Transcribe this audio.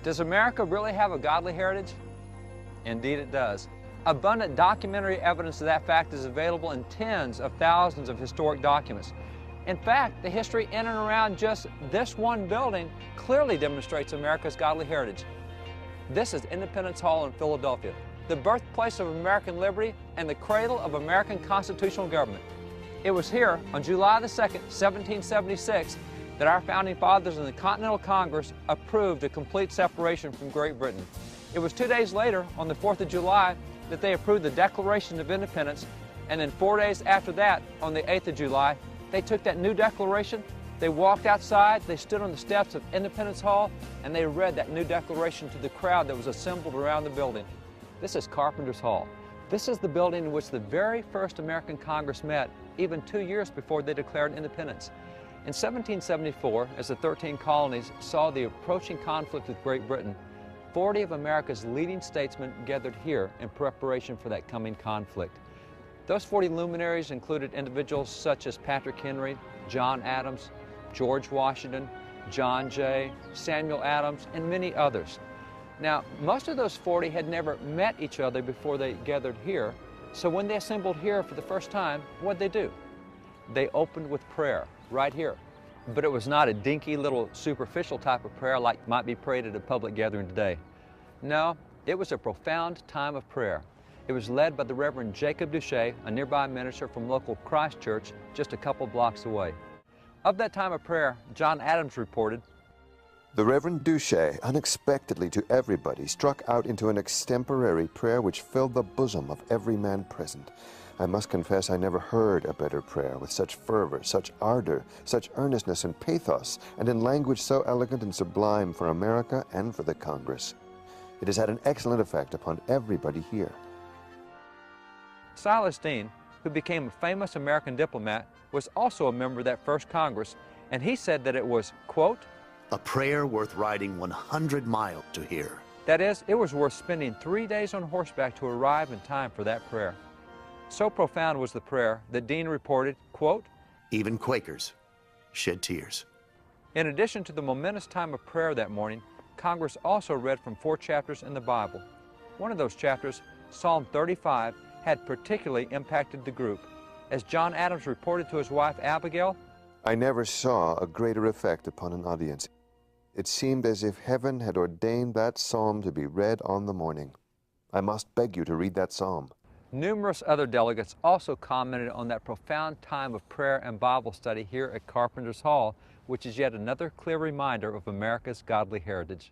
Does America really have a godly heritage? Indeed it does. Abundant documentary evidence of that fact is available in tens of thousands of historic documents. In fact, the history in and around just this one building clearly demonstrates America's godly heritage. This is Independence Hall in Philadelphia, the birthplace of American liberty and the cradle of American constitutional government. It was here on July the 2nd, 1776, that our founding fathers in the Continental Congress approved a complete separation from Great Britain. It was 2 days later, on the 4th of July, that they approved the Declaration of Independence, and then 4 days after that, on the 8th of July, they took that new declaration, they walked outside, they stood on the steps of Independence Hall, and they read that new declaration to the crowd that was assembled around the building. This is Carpenter's Hall. This is the building in which the very first American Congress met, even 2 years before they declared independence. In 1774, as the 13 colonies saw the approaching conflict with Great Britain, 40 of America's leading statesmen gathered here in preparation for that coming conflict. Those 40 luminaries included individuals such as Patrick Henry, John Adams, George Washington, John Jay, Samuel Adams, and many others. Now, most of those 40 had never met each other before they gathered here, so when they assembled here for the first time, what'd they do? They opened with prayer, right here. But it was not a dinky little superficial type of prayer like might be prayed at a public gathering today. No, it was a profound time of prayer. It was led by the Reverend Jacob Duché, a nearby minister from local Christ Church just a couple blocks away. Of that time of prayer, John Adams reported, "The Reverend Duché, unexpectedly to everybody, struck out into an extemporary prayer which filled the bosom of every man present. I must confess I never heard a better prayer, with such fervor, such ardor, such earnestness and pathos, and in language so elegant and sublime for America and for the Congress. It has had an excellent effect upon everybody here." Silas Deane, who became a famous American diplomat, was also a member of that first Congress, and he said that it was, quote, "A prayer worth riding 100 miles to hear." That is, it was worth spending 3 days on horseback to arrive in time for that prayer. So profound was the prayer that Deane reported, quote, "Even Quakers shed tears." In addition to the momentous time of prayer that morning, Congress also read from 4 chapters in the Bible. One of those chapters, Psalm 35, had particularly impacted the group. As John Adams reported to his wife Abigail, "I never saw a greater effect upon an audience. It seemed as if heaven had ordained that psalm to be read on the morning. I must beg you to read that psalm." Numerous other delegates also commented on that profound time of prayer and Bible study here at Carpenter's Hall, which is yet another clear reminder of America's godly heritage.